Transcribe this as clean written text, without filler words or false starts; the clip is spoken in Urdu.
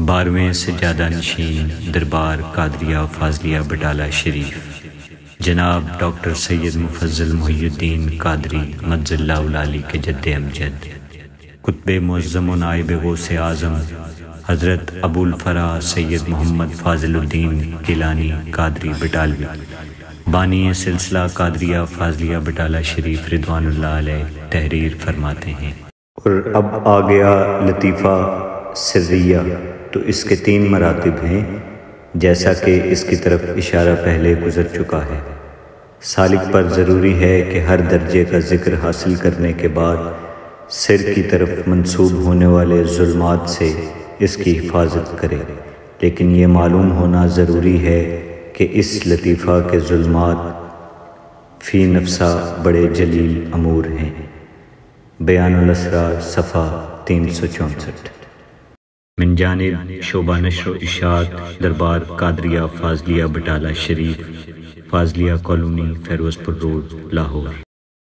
12ویں سجادہ نشین دربار قادریہ فاضلیہ بٹالہ شریف جناب ڈاکٹر سید مفضل محی الدین قادری مجز اللہ العالی کے جد امجد، قطب معظم و نائب غوث اعظم حضرت ابو الفرا سید محمد فاضل الدین گیلانی قادری بٹالوی، بانی سلسلہ قادریہ فاضلیہ بٹالہ شریف رضوان اللہ علیہ تحریر فرماتے ہیں۔ اور اب آ گیا لطیفہ سریہ، تو اس کے 3 مراتب ہیں، جیسا کہ اس کی طرف اشارہ پہلے گزر چکا ہے۔ سالک پر ضروری ہے کہ ہر درجے کا ذکر حاصل کرنے کے بعد سر کی طرف منسوب ہونے والے ظلمات سے اس کی حفاظت کرے، لیکن یہ معلوم ہونا ضروری ہے کہ اس لطیفہ کے ظلمات فی نفسہ بڑے جلیل امور ہیں۔ بیان الاسرار صفحہ 364۔ من جانب شعبہ نشر و اشاعت دربار قادریہ فاضلیہ بٹالہ شریف، فاضلیہ کالونی، فیروز پور روڈ، لاہور۔